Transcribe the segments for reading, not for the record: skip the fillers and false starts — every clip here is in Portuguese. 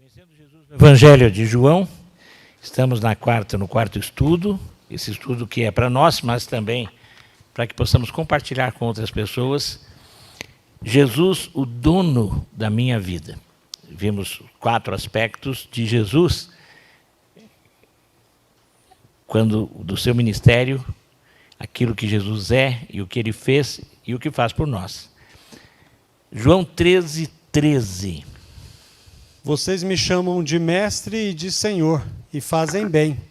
Conhecendo Jesus no Evangelho de João, estamos no quarto estudo, esse estudo que é para nós, mas também para que possamos compartilhar com outras pessoas. Jesus, o dono da minha vida. Vimos 4 aspectos de Jesus, do seu ministério, aquilo que Jesus é e o que ele fez e o que faz por nós. João 13:13. Vocês me chamam de mestre e de senhor, e fazem bem,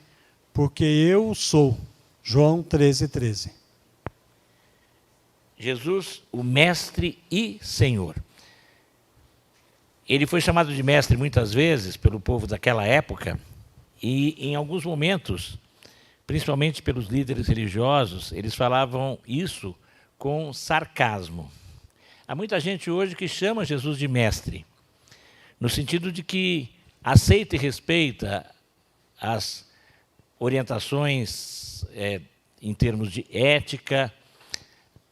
porque eu o sou. João 13:13. Jesus, o mestre e senhor. Ele foi chamado de mestre muitas vezes pelo povo daquela época, e em alguns momentos, principalmente pelos líderes religiosos, eles falavam isso com sarcasmo. Há muita gente hoje que chama Jesus de mestre, no sentido de que aceita e respeita as orientações em termos de ética,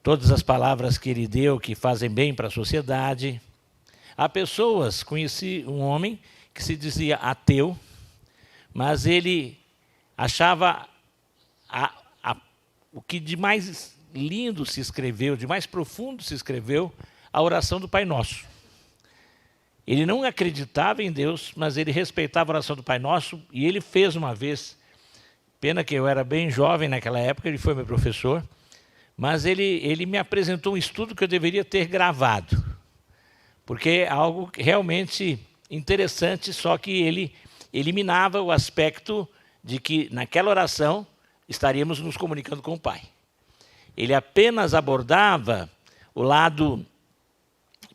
todas as palavras que ele deu que fazem bem para a sociedade. Há pessoas, conheci um homem que se dizia ateu, mas ele achava o que de mais lindo se escreveu, de mais profundo se escreveu, a oração do Pai Nosso. Ele não acreditava em Deus, mas ele respeitava a oração do Pai Nosso, e ele fez uma vez. Pena que eu era bem jovem naquela época, ele foi meu professor, mas ele me apresentou um estudo que eu deveria ter gravado, porque é algo realmente interessante, só que ele eliminava o aspecto de que naquela oração estaríamos nos comunicando com o Pai. Ele apenas abordava o lado.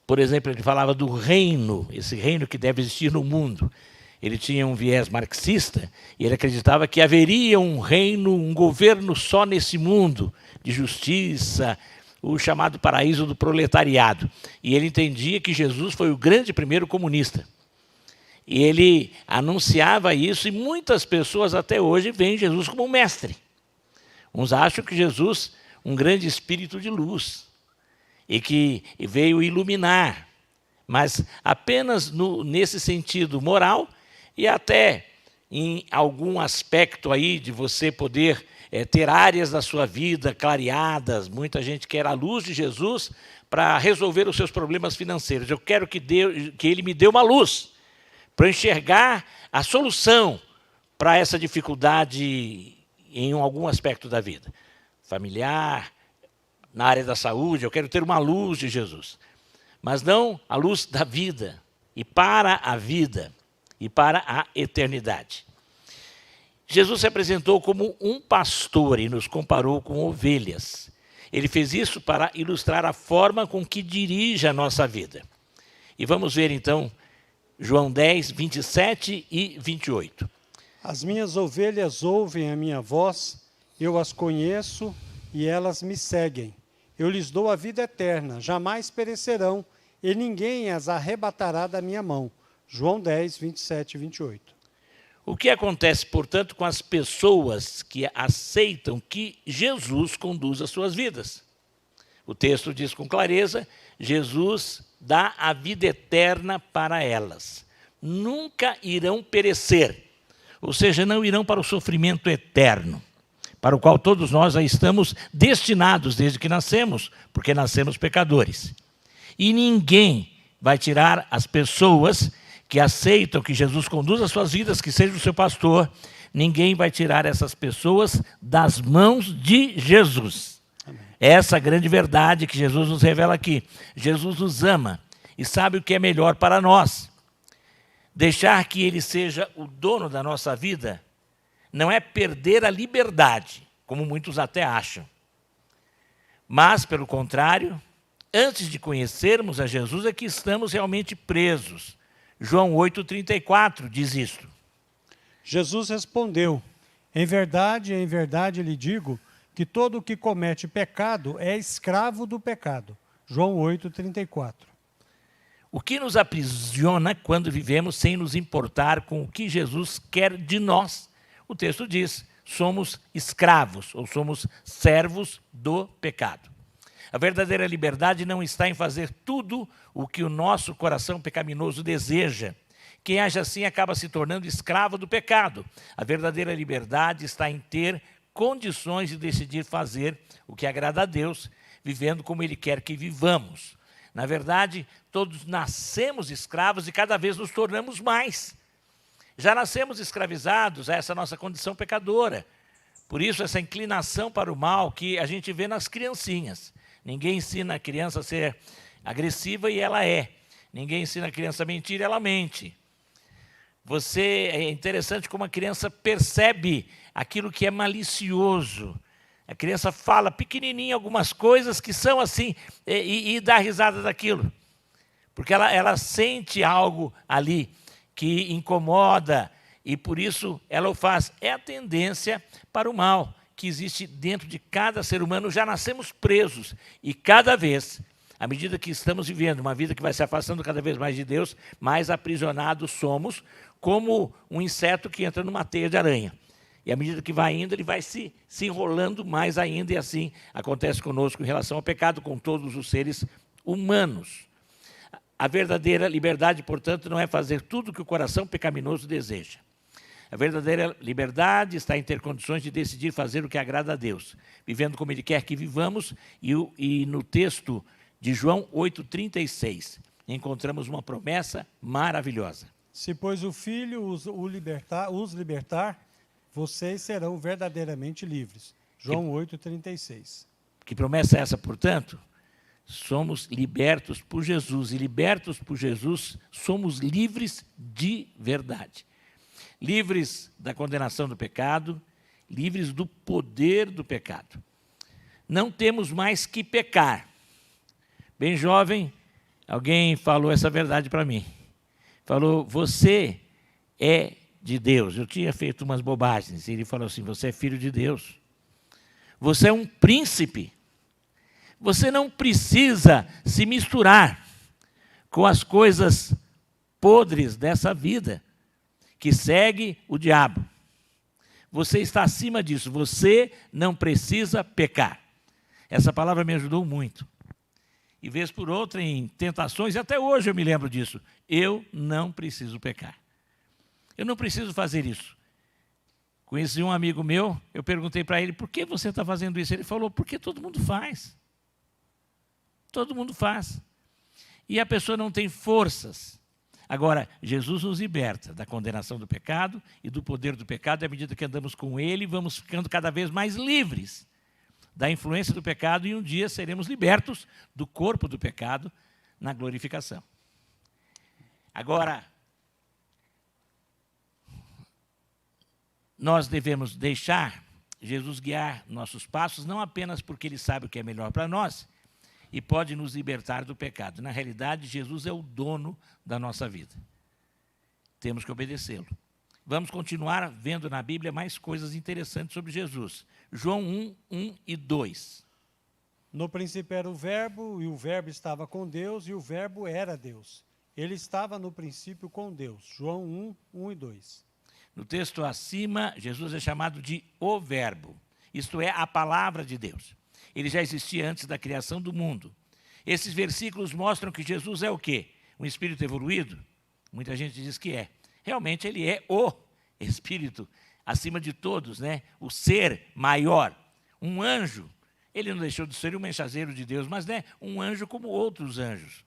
Por exemplo, ele falava do reino, esse reino que deve existir no mundo. Ele tinha um viés marxista e ele acreditava que haveria um reino, um governo só nesse mundo, de justiça, o chamado paraíso do proletariado. E ele entendia que Jesus foi o grande primeiro comunista. E ele anunciava isso, e muitas pessoas até hoje veem Jesus como um mestre. Uns acham que Jesus, um grande espírito de luz, e que veio iluminar, mas apenas nesse sentido moral, e até em algum aspecto aí de você poder ter áreas da sua vida clareadas. Muita gente quer a luz de Jesus para resolver os seus problemas financeiros. Eu quero que ele me dê uma luz para enxergar a solução para essa dificuldade em algum aspecto da vida. Familiar, na área da saúde, eu quero ter uma luz de Jesus. Mas não a luz da vida, e para a vida, e para a eternidade. Jesus se apresentou como um pastor e nos comparou com ovelhas. Ele fez isso para ilustrar a forma com que dirige a nossa vida. E vamos ver então João 10, 27 e 28. As minhas ovelhas ouvem a minha voz, eu as conheço e elas me seguem. Eu lhes dou a vida eterna, jamais perecerão, e ninguém as arrebatará da minha mão. João 10, 27 e 28. O que acontece, portanto, com as pessoas que aceitam que Jesus conduz as suas vidas? O texto diz com clareza, Jesus dá a vida eterna para elas. Nunca irão perecer, ou seja, não irão para o sofrimento eterno, para o qual todos nós já estamos destinados desde que nascemos, porque nascemos pecadores. E ninguém vai tirar as pessoas que aceitam que Jesus conduz as suas vidas, que seja o seu pastor, ninguém vai tirar essas pessoas das mãos de Jesus. Amém. Essa é a grande verdade que Jesus nos revela aqui. Jesus nos ama e sabe o que é melhor para nós. Deixar que Ele seja o dono da nossa vida não é perder a liberdade, como muitos até acham. Mas, pelo contrário, antes de conhecermos a Jesus, é que estamos realmente presos. João 8,34 diz isto. Jesus respondeu, em verdade lhe digo, que todo o que comete pecado é escravo do pecado. João 8,34. O que nos aprisiona quando vivemos sem nos importar com o que Jesus quer de nós? O texto diz, somos escravos ou somos servos do pecado. A verdadeira liberdade não está em fazer tudo o que o nosso coração pecaminoso deseja, Quem age assim acaba se tornando escravo do pecado. A verdadeira liberdade está em ter condições de decidir fazer o que agrada a Deus, vivendo como Ele quer que vivamos. Na verdade, todos nascemos escravos e cada vez nos tornamos mais. Já nascemos escravizados a essa nossa condição pecadora. Por isso, essa inclinação para o mal que a gente vê nas criancinhas. Ninguém ensina a criança a ser agressiva e ela é. Ninguém ensina a criança a mentir e ela mente. É interessante como a criança percebe aquilo que é malicioso. A criança fala pequenininho algumas coisas que são assim e dá risada daquilo. Porque ela sente algo ali que incomoda e por isso ela o faz. É a tendência para o mal que existe dentro de cada ser humano. Já nascemos presos e cada vez, à medida que estamos vivendo uma vida que vai se afastando cada vez mais de Deus, mais aprisionados somos, como um inseto que entra numa teia de aranha. E à medida que vai indo, ele vai se enrolando mais ainda, e assim acontece conosco em relação ao pecado, com todos os seres humanos. A verdadeira liberdade, portanto, não é fazer tudo o que o coração pecaminoso deseja. A verdadeira liberdade está em ter condições de decidir fazer o que agrada a Deus, vivendo como Ele quer que vivamos, e no texto de João 8,36, encontramos uma promessa maravilhosa. Se, pois, o Filho os libertar, vocês serão verdadeiramente livres. João 8,36. Que promessa é essa, portanto? Somos libertos por Jesus, e libertos por Jesus, somos livres de verdade. Livres da condenação do pecado, livres do poder do pecado. Não temos mais que pecar. Bem jovem, alguém falou essa verdade para mim. Falou, você é de Deus. Eu tinha feito umas bobagens. Ele falou assim, você é filho de Deus. Você é um príncipe. Você não precisa se misturar com as coisas podres dessa vida que segue o diabo. Você está acima disso. Você não precisa pecar. Essa palavra me ajudou muito. E vez por outra, em tentações, e até hoje eu me lembro disso, eu não preciso pecar. Eu não preciso fazer isso. Conheci um amigo meu, eu perguntei para ele, por que você está fazendo isso? Ele falou, porque todo mundo faz. Todo mundo faz. E a pessoa não tem forças. Agora, Jesus nos liberta da condenação do pecado e do poder do pecado, e à medida que andamos com Ele, vamos ficando cada vez mais livres da influência do pecado, e um dia seremos libertos do corpo do pecado na glorificação. Agora, nós devemos deixar Jesus guiar nossos passos, não apenas porque Ele sabe o que é melhor para nós e pode nos libertar do pecado. Na realidade, Jesus é o dono da nossa vida. Temos que obedecê-lo. Vamos continuar vendo na Bíblia mais coisas interessantes sobre Jesus. João 1 e 2. No princípio era o Verbo, e o Verbo estava com Deus, e o Verbo era Deus. Ele estava no princípio com Deus. João 1 e 2. No texto acima, Jesus é chamado de o Verbo. Isto é, a palavra de Deus. Ele já existia antes da criação do mundo. Esses versículos mostram que Jesus é o quê? Um espírito evoluído? Muita gente diz que é. Realmente ele é o espírito acima de todos, né? O ser maior. Um anjo. Ele não deixou de ser um mensageiro de Deus, mas né, um anjo como outros anjos.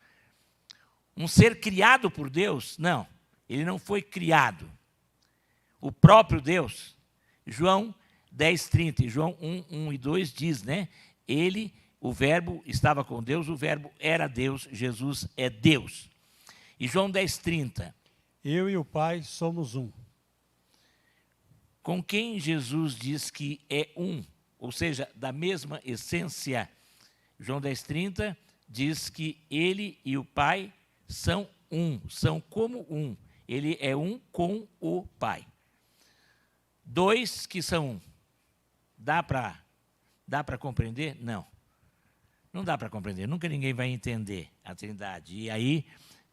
Um ser criado por Deus? Não, ele não foi criado. O próprio Deus. João 10:30 e João 1 e 2 diz, né? Ele, o Verbo, estava com Deus, o Verbo era Deus, Jesus é Deus. E João 10:30. Eu e o Pai somos um. Com quem Jesus diz que é um, ou seja, da mesma essência. João 10:30 diz que ele e o Pai são um, são como um. Ele é um com o Pai. Dois que são um. Dá para compreender? Não. Não dá para compreender. Nunca ninguém vai entender a Trindade. E aí,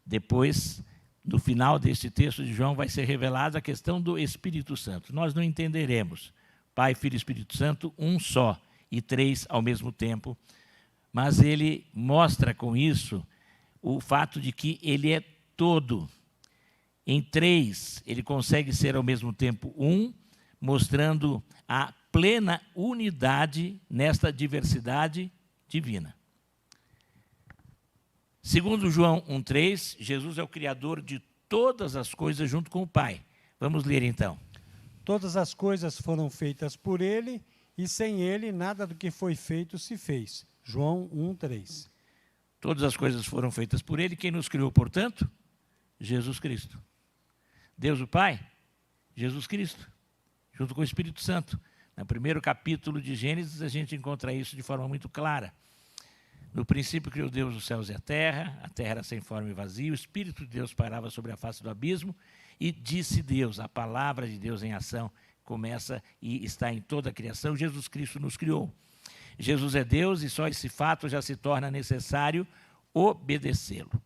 depois, no final deste texto de João, vai ser revelada a questão do Espírito Santo. Nós não entenderemos. Pai, Filho e Espírito Santo, um só, e três ao mesmo tempo. Mas ele mostra com isso o fato de que ele é todo. Em 3, ele consegue ser ao mesmo tempo um, mostrando a plena unidade nesta diversidade divina. Segundo João 1,3, Jesus é o Criador de todas as coisas junto com o Pai. Vamos ler então. Todas as coisas foram feitas por ele, e sem ele nada do que foi feito se fez. João 1,3. Todas as coisas foram feitas por ele. Quem nos criou, portanto? Jesus Cristo. Deus o Pai? Jesus Cristo, junto com o Espírito Santo. No primeiro capítulo de Gênesis, a gente encontra isso de forma muito clara. No princípio criou Deus os céus e a terra era sem forma e vazia, o Espírito de Deus pairava sobre a face do abismo, e disse Deus, a palavra de Deus em ação, começa e está em toda a criação. Jesus Cristo nos criou. Jesus é Deus e só esse fato já se torna necessário obedecê-lo.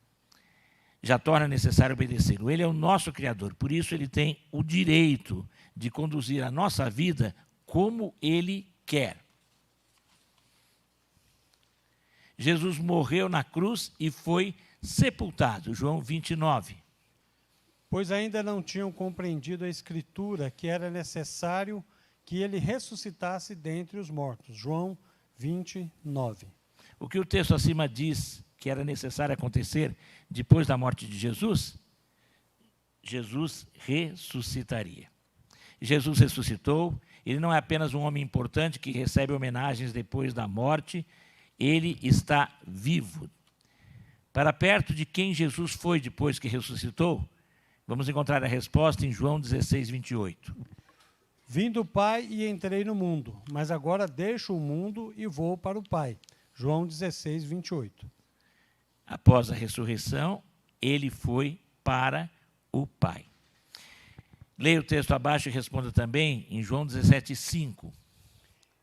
Já torna necessário obedecê-lo. Ele é o nosso Criador, por isso ele tem o direito de conduzir a nossa vida como ele quer. Jesus morreu na cruz e foi sepultado, João 29. Pois ainda não tinham compreendido a Escritura, que era necessário que ele ressuscitasse dentre os mortos. João 29. O que o texto acima diz que era necessário acontecer depois da morte de Jesus? Jesus ressuscitaria. Jesus ressuscitou, ele não é apenas um homem importante que recebe homenagens depois da morte, ele está vivo. Para perto de quem Jesus foi depois que ressuscitou, vamos encontrar a resposta em João 16, 28. Vim do Pai e entrei no mundo, mas agora deixo o mundo e vou para o Pai. João 16, 28. Após a ressurreição, ele foi para o Pai. Leia o texto abaixo e responda também em João 17, 5.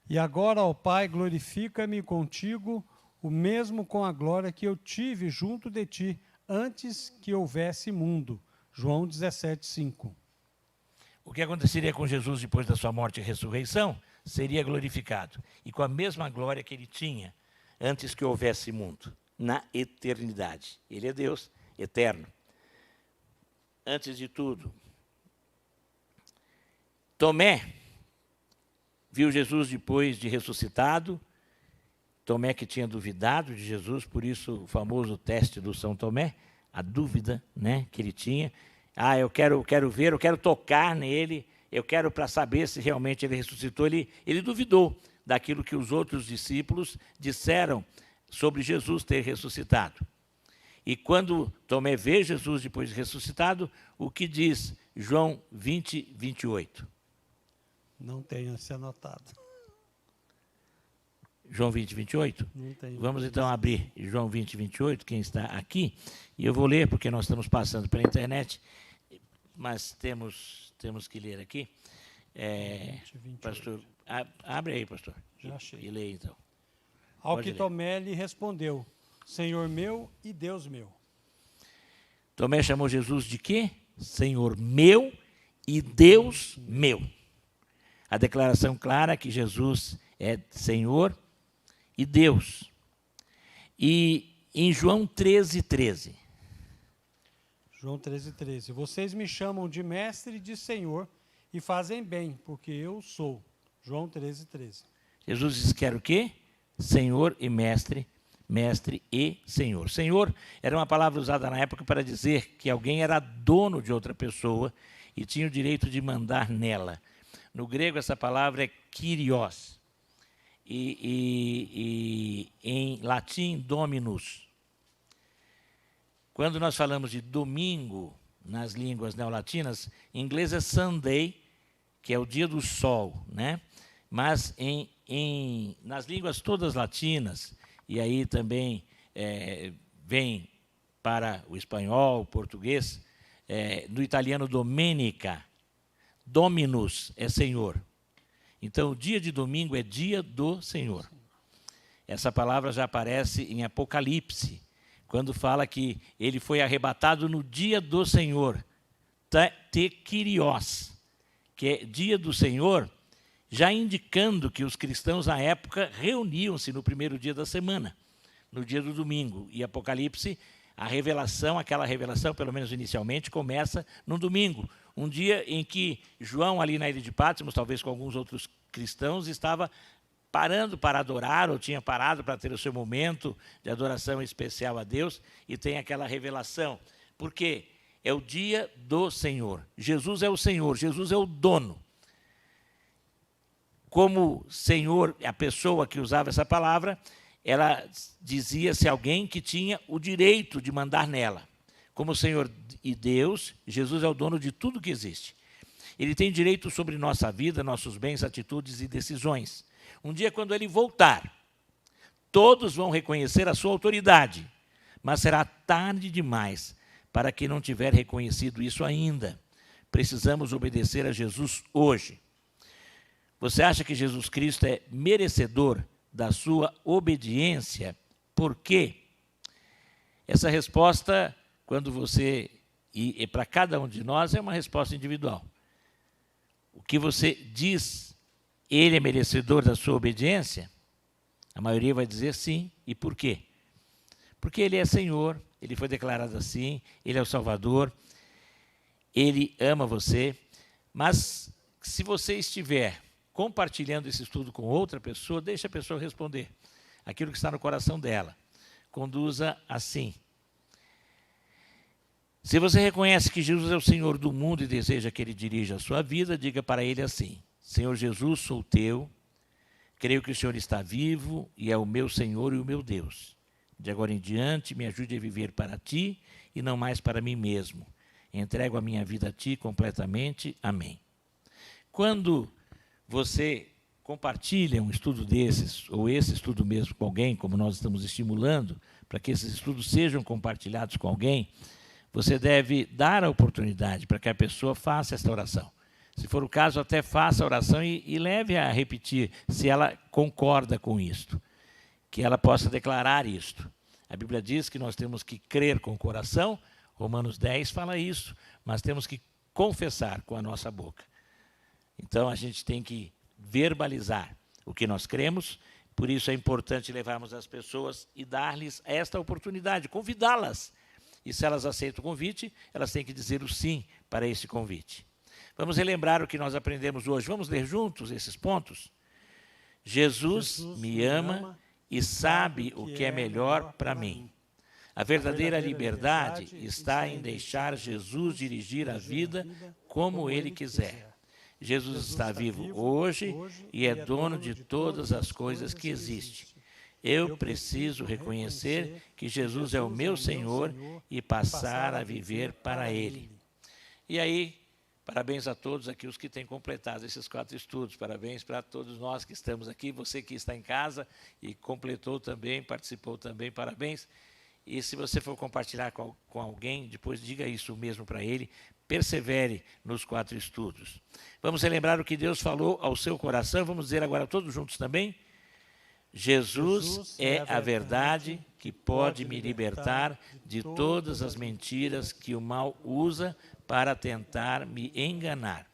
E agora, ó Pai, glorifica-me contigo, o mesmo com a glória que eu tive junto de ti, antes que houvesse mundo. João 17, 5. O que aconteceria com Jesus depois da sua morte e ressurreição? Seria glorificado. E com a mesma glória que ele tinha antes que houvesse mundo, na eternidade. Ele é Deus eterno. Antes de tudo, Tomé viu Jesus depois de ressuscitado. Tomé que tinha duvidado de Jesus, por isso o famoso teste do São Tomé, a dúvida, né, que ele tinha. Eu quero ver, eu quero tocar nele, eu quero para saber se realmente ele ressuscitou. Ele duvidou daquilo que os outros discípulos disseram sobre Jesus ter ressuscitado. E quando Tomé vê Jesus depois de ressuscitado, o que diz João 20, 28? Não tenho esse anotado. João 20, 28? Não tenho. Vamos então abrir João 20, 28, quem está aqui. E eu vou ler, porque nós estamos passando pela internet, mas temos que ler aqui. 20, pastor, abre aí, pastor. Já achei. E leia então. Ao Pode que ler. Tomé lhe respondeu, Senhor meu e Deus meu. Tomé chamou Jesus de quê? Senhor meu e Deus meu. A declaração clara é que Jesus é Senhor e Deus. E em João 13, 13. João 13, 13. Vocês me chamam de mestre e de Senhor e fazem bem, porque eu sou. João 13, 13. Jesus diz que era o quê? Senhor e mestre, mestre e Senhor. Senhor era uma palavra usada na época para dizer que alguém era dono de outra pessoa e tinha o direito de mandar nela. No grego, essa palavra é kyrios. E em latim, dominus. Quando nós falamos de domingo, nas línguas neolatinas, em inglês é Sunday, que é o dia do sol, né? Mas nas línguas todas latinas, e aí também vem para o espanhol, o português, no italiano domenica, dominus é Senhor. Então, o dia de domingo é dia do Senhor. Essa palavra já aparece em Apocalipse, quando fala que ele foi arrebatado no dia do Senhor, te kyrios, que é dia do Senhor, já indicando que os cristãos na época reuniam-se no primeiro dia da semana, no dia do domingo. E Apocalipse A revelação, aquela revelação, pelo menos inicialmente, começa no domingo, um dia em que João, ali na ilha de Patmos, talvez com alguns outros cristãos, estava parando para adorar, ou tinha parado para ter o seu momento de adoração especial a Deus, e tem aquela revelação. Por quê? É o dia do Senhor. Jesus é o Senhor, Jesus é o dono. Como Senhor, a pessoa que usava essa palavra, ela dizia-se alguém que tinha o direito de mandar nela. Como Senhor e Deus, Jesus é o dono de tudo que existe. Ele tem direito sobre nossa vida, nossos bens, atitudes e decisões. Um dia, quando ele voltar, todos vão reconhecer a sua autoridade, mas será tarde demais para quem não tiver reconhecido isso ainda. Precisamos obedecer a Jesus hoje. Você acha que Jesus Cristo é merecedor da sua obediência? Por quê? Essa resposta, quando você, e para cada um de nós, é uma resposta individual. O que você diz, ele é merecedor da sua obediência? A maioria vai dizer sim. E por quê? Porque ele é Senhor, ele foi declarado assim, ele é o Salvador, ele ama você. Mas se você estiver compartilhando esse estudo com outra pessoa, deixe a pessoa responder aquilo que está no coração dela. Conduza assim. Se você reconhece que Jesus é o Senhor do mundo e deseja que ele dirija a sua vida, diga para ele assim: Senhor Jesus, sou teu, creio que o Senhor está vivo e é o meu Senhor e o meu Deus. De agora em diante, me ajude a viver para ti e não mais para mim mesmo. Entrego a minha vida a ti completamente. Amém. Quando você compartilha um estudo desses, ou esse estudo mesmo com alguém, como nós estamos estimulando, para que esses estudos sejam compartilhados com alguém, você deve dar a oportunidade para que a pessoa faça esta oração. Se for o caso, até faça a oração e leve a repetir, se ela concorda com isto, que ela possa declarar isto. A Bíblia diz que nós temos que crer com o coração, Romanos 10 fala isso, mas temos que confessar com a nossa boca. Então, a gente tem que verbalizar o que nós cremos, por isso é importante levarmos as pessoas e dar-lhes esta oportunidade, convidá-las. E se elas aceitam o convite, elas têm que dizer o sim para esse convite. Vamos relembrar o que nós aprendemos hoje. Vamos ler juntos esses pontos? Jesus me ama e sabe o que é melhor para mim. A verdadeira liberdade está em deixar Jesus dirigir a vida como ele quiser. Jesus está vivo hoje e é dono de todas as coisas que existem. Eu preciso reconhecer que Jesus é o meu Senhor e passar a viver para Ele. E aí, parabéns a todos aqui, os que têm completado esses 4 estudos. Parabéns para todos nós que estamos aqui, você que está em casa e completou também, participou também, parabéns. E se você for compartilhar com alguém, depois diga isso mesmo para ele, persevere nos 4 estudos. Vamos relembrar o que Deus falou ao seu coração, vamos dizer agora todos juntos também. Jesus é a verdade que pode me libertar de todas as mentiras que o mal usa para tentar me enganar.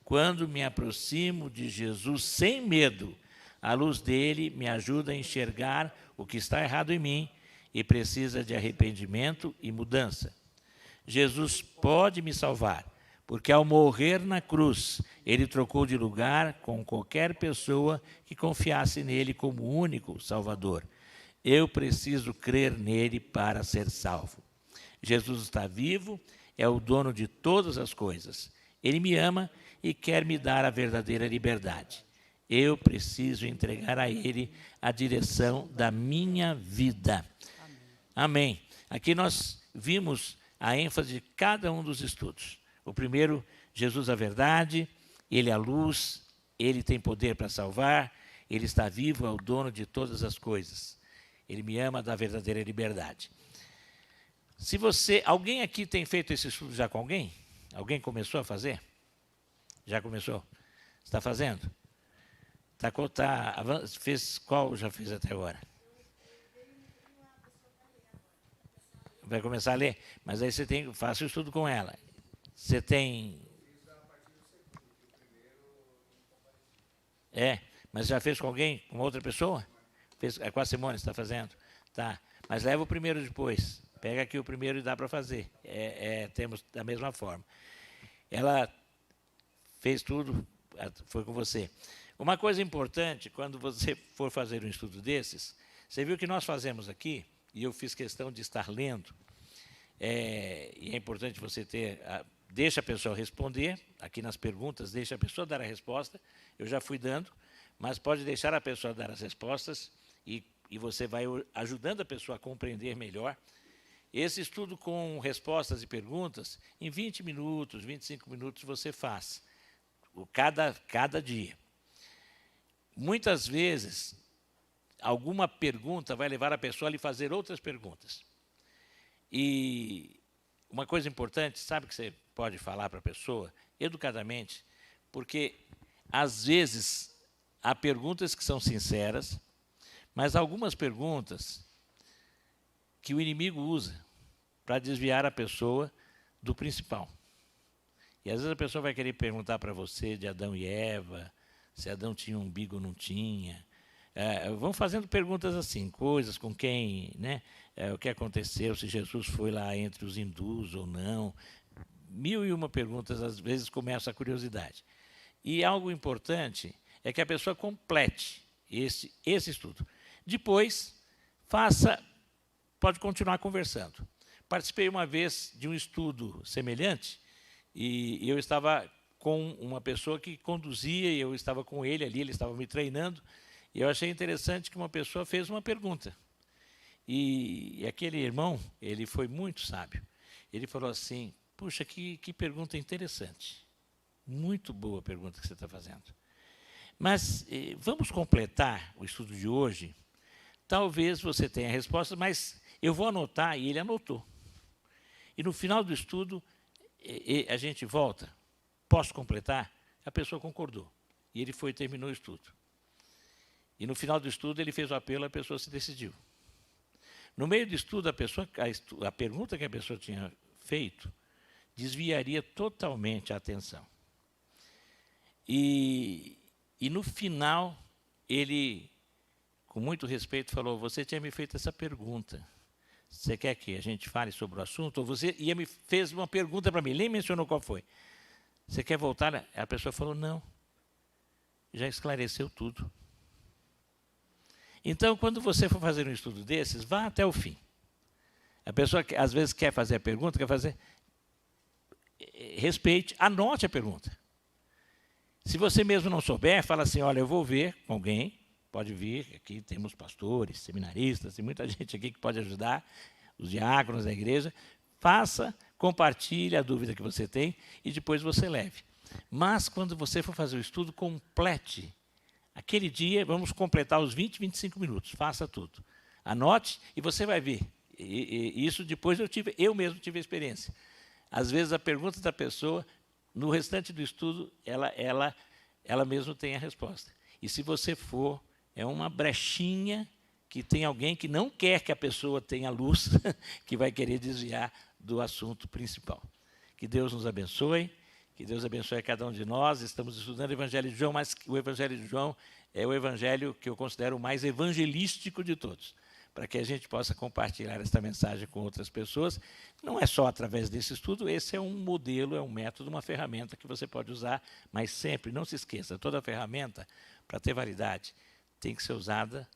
Quando me aproximo de Jesus sem medo, a luz dele me ajuda a enxergar o que está errado em mim e precisa de arrependimento e mudança. Jesus pode me salvar, porque ao morrer na cruz, ele trocou de lugar com qualquer pessoa que confiasse nele como único Salvador. Eu preciso crer nele para ser salvo. Jesus está vivo, é o dono de todas as coisas. Ele me ama e quer me dar a verdadeira liberdade. Eu preciso entregar a ele a direção da minha vida. Amém. Aqui nós vimos a ênfase de cada um dos estudos. O primeiro, Jesus a verdade, ele é a luz, ele tem poder para salvar, ele está vivo, é o dono de todas as coisas. Ele me ama, dá a verdadeira liberdade. Se você, alguém aqui tem feito esse estudo já com alguém? Alguém começou a fazer? Já começou? Está fazendo? Fez qual já fez até agora? Vai começar a ler? Mas aí você faça o estudo com ela. Você tem... mas já fez com alguém, com outra pessoa? É com a Simone que está fazendo? Tá, mas leva o primeiro depois. Pega aqui o primeiro e dá para fazer. Temos da mesma forma. Ela fez tudo, foi com você. Uma coisa importante, quando você for fazer um estudo desses, você viu que nós fazemos aqui, e eu fiz questão de estar lendo, e é importante você ter... deixa a pessoa responder, aqui nas perguntas, deixa a pessoa dar a resposta, eu já fui dando, mas pode deixar a pessoa dar as respostas, e você vai ajudando a pessoa a compreender melhor. Esse estudo com respostas e perguntas, em 20 minutos, 25 minutos você faz, cada dia. Muitas vezes, alguma pergunta vai levar a pessoa a lhe fazer outras perguntas. E uma coisa importante, sabe que você pode falar para a pessoa, educadamente, porque, às vezes, há perguntas que são sinceras, mas algumas perguntas que o inimigo usa para desviar a pessoa do principal. E, às vezes, a pessoa vai querer perguntar para você de Adão e Eva, se Adão tinha um umbigo ou não tinha. Vão fazendo perguntas assim, coisas com quem, né? O que aconteceu, se Jesus foi lá entre os hindus ou não. 1001 perguntas, às vezes, começa a curiosidade. E algo importante é que a pessoa complete esse estudo. Depois, pode continuar conversando. Participei uma vez de um estudo semelhante e eu estava com uma pessoa que conduzia, e eu estava com ele ali, ele estava me treinando, e eu achei interessante que uma pessoa fez uma pergunta. E aquele irmão, ele foi muito sábio. Ele falou assim, puxa, que pergunta interessante. Muito boa a pergunta que você está fazendo. Mas vamos completar o estudo de hoje. Talvez você tenha a resposta, mas eu vou anotar, e ele anotou. E no final do estudo, a gente volta. Posso completar? A pessoa concordou. E ele foi e terminou o estudo. E no final do estudo, ele fez o apelo, a pessoa se decidiu. No meio do estudo, a pergunta que a pessoa tinha feito desviaria totalmente a atenção. E no final, ele, com muito respeito, falou, você tinha me feito essa pergunta. Você quer que a gente fale sobre o assunto? Ou você fez uma pergunta para mim, nem mencionou qual foi. Você quer voltar? A pessoa falou, não, já esclareceu tudo. Então, quando você for fazer um estudo desses, vá até o fim. A pessoa, às vezes, quer fazer a pergunta, respeite, anote a pergunta. Se você mesmo não souber, fala assim, olha, eu vou ver com alguém, pode vir, aqui temos pastores, seminaristas, tem muita gente aqui que pode ajudar, os diáconos da igreja, compartilhe a dúvida que você tem e depois você leve. Mas, quando você for fazer o estudo, complete. Aquele dia, vamos completar os 20, 25 minutos, faça tudo. Anote e você vai ver. Isso depois eu mesmo tive a experiência. Às vezes, a pergunta da pessoa, no restante do estudo, ela mesmo tem a resposta. E se você for, é uma brechinha que tem alguém que não quer que a pessoa tenha luz, que vai querer desviar do assunto principal. Que Deus nos abençoe, que Deus abençoe a cada um de nós. Estamos estudando o Evangelho de João, mas o Evangelho de João é o Evangelho que eu considero o mais evangelístico de todos, para que a gente possa compartilhar esta mensagem com outras pessoas. Não é só através desse estudo, esse é um modelo, é um método, uma ferramenta que você pode usar, mas sempre, não se esqueça, toda ferramenta, para ter validade, tem que ser usada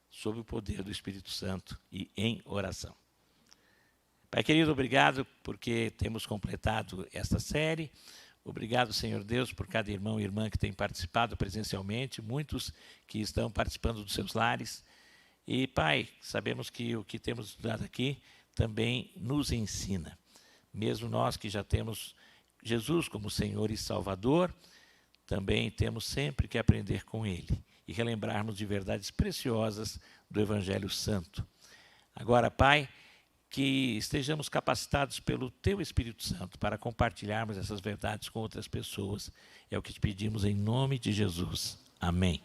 sob o poder do Espírito Santo e em oração. Pai querido, obrigado porque temos completado esta série. Obrigado, Senhor Deus, por cada irmão e irmã que tem participado presencialmente, muitos que estão participando dos seus lares. E, Pai, sabemos que o que temos estudado aqui também nos ensina. Mesmo nós que já temos Jesus como Senhor e Salvador, também temos sempre que aprender com Ele e relembrarmos de verdades preciosas do Evangelho Santo. Agora, Pai, que estejamos capacitados pelo Teu Espírito Santo para compartilharmos essas verdades com outras pessoas. É o que te pedimos em nome de Jesus. Amém.